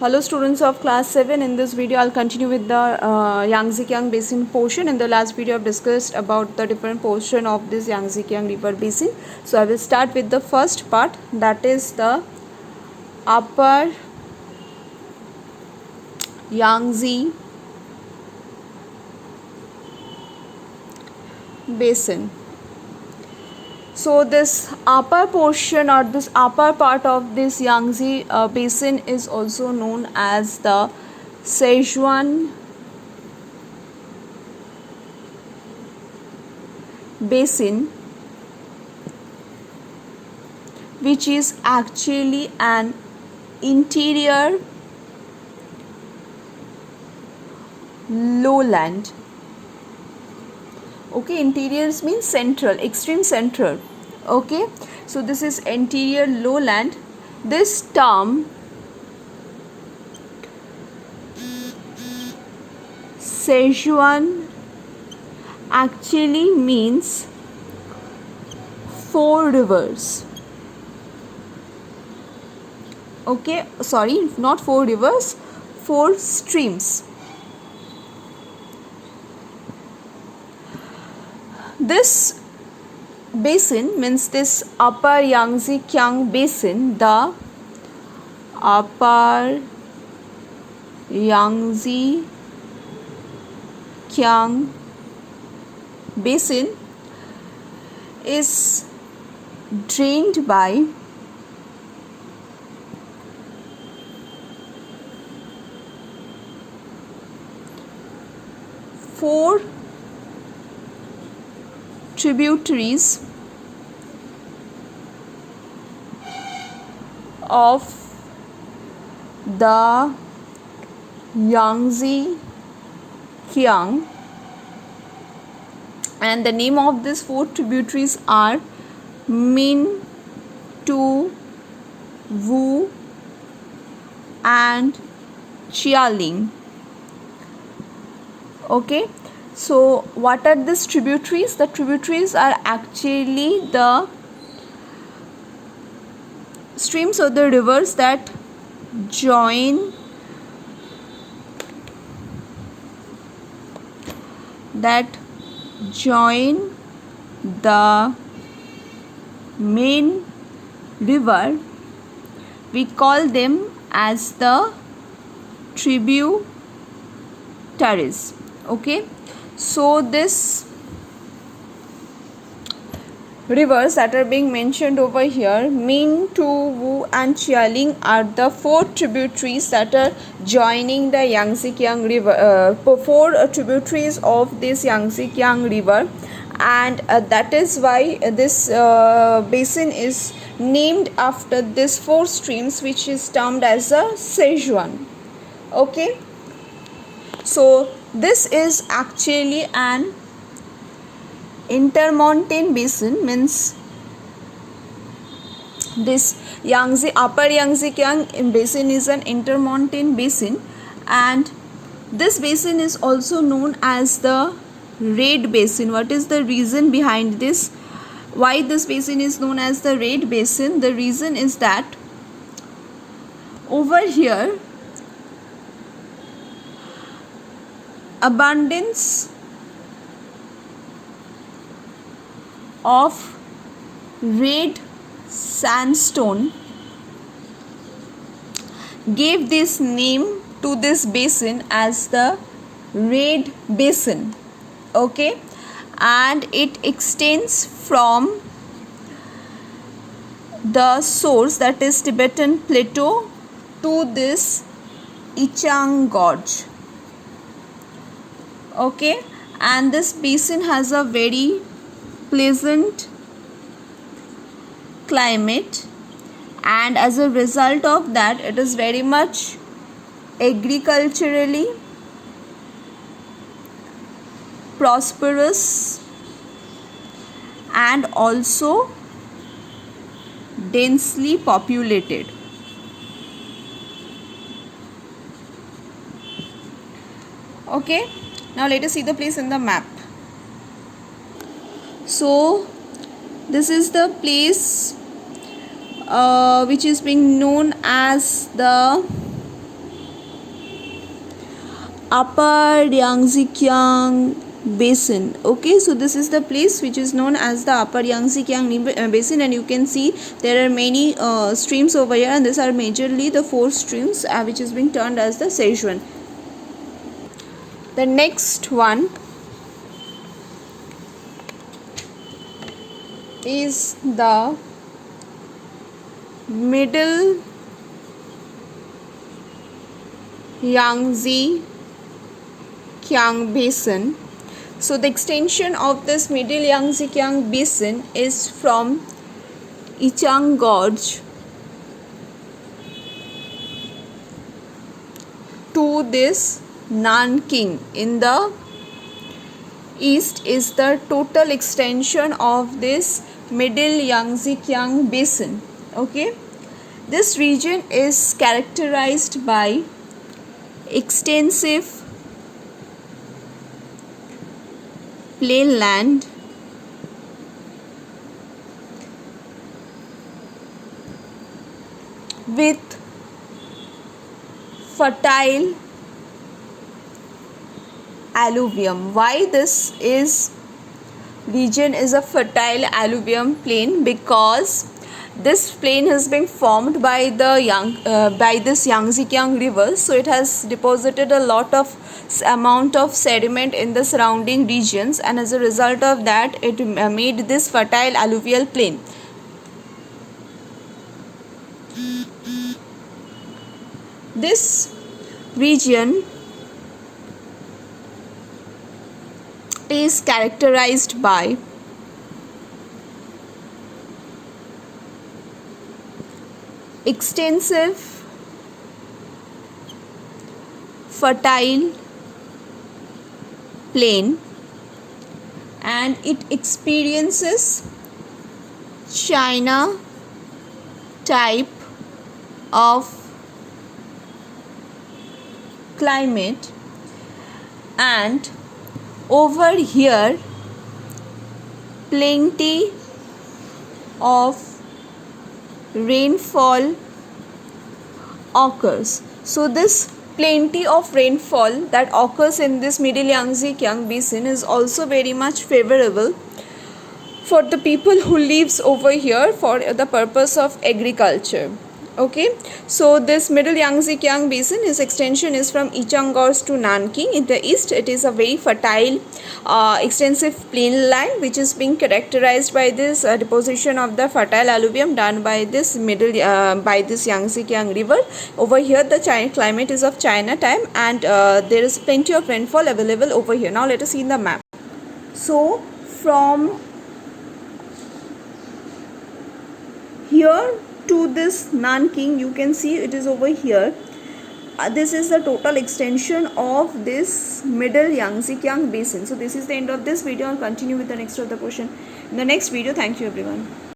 Hello students of class 7. In this video I'll continue with the Yangtze-Kiang Basin portion. In the last video I've discussed about the different portion of this Yangtze-Kiang river basin. So I will start with the first part, that is the upper Yangtze basin. So this upper portion or this upper part of this Yangtze basin is also known as the Sichuan basin, which is actually an interior lowland. Okay, interiors means central, extreme central. Okay, so this is interior lowland. This term Sichuan actually means four rivers. Okay, sorry, not four rivers, four streams. This basin means this upper Yangtze-Kiang basin, the upper Yangtze-Kiang basin is drained by four tributaries of the Yangtze-Kiang, and the name of these four tributaries are Min, Tu, Wu and Chialing. Okay, so what are these tributaries? The tributaries are actually the streams or the rivers that join the main river. We call them as the tributaries. Okay, so this rivers that are being mentioned over here, Min, Tu, Wu and Chialing, are the four tributaries that are joining the Yangtze-Kiang river, four tributaries of this Yangtze-Kiang river, and that is why this basin is named after these four streams, which is termed as a Sichuan. Okay, so this is actually an intermontane basin, means this upper Yangtze-Kiang basin is an intermontane basin, and this basin is also known as the Red Basin. What is the reason behind this? Why this basin is known as the Red Basin? The reason is that over here abundance of red sandstone gave this name to this basin as the Red Basin. Okay, and it extends from the source, that is Tibetan Plateau, to this Ichang Gorge. Okay, and this basin has a very pleasant climate, and as a result of that it is very much agriculturally prosperous and also densely populated. Okay, now let us see the place in the map. So this is the place which is being known as the Upper Yangtze-Kiang Basin. Okay, so this is the place which is known as the Upper Yangtze-Kiang Basin, and you can see there are many streams over here, and these are majorly the 4 streams which is being termed as the Sichuan. The next one is the Middle Yangtze-Kiang Basin. So the extension of this Middle Yangtze-Kiang Basin is from Ichang Gorge to this Nanking. In the east is the total extension of this Middle Yangtze-Kiang Basin. Okay, this region is characterized by extensive plain land with fertile alluvium. Why this region is a fertile alluvium plain? Because this plain has been formed by this Yangtze-Kiang river, so it has deposited a lot of amount of sediment in the surrounding regions, and as a result of that it made this fertile alluvial plain. This region is characterized by extensive fertile plain, and it experiences China type of climate, and over here plenty of rainfall occurs. So this plenty of rainfall that occurs in this Middle Yangtze-Kiang Basin is also very much favorable for the people who lives over here for the purpose of agriculture. Okay, so this Middle Yangtze-Kiang Basin, its extension is from Ichang Gorge to Nanking. In the east it is a very fertile extensive plain land which is being characterized by this deposition of the fertile alluvium done by this Yangtze-Kiang river. Over here the climate is of China time, and there is plenty of rainfall available over here. Now let us see in the map. So from here to this Nanking, you can see it is over here. This is the total extension of this Middle Yangtze-Kiang Basin. So this is the end of this video. I'll continue with the next of the question in the next video. Thank you everyone.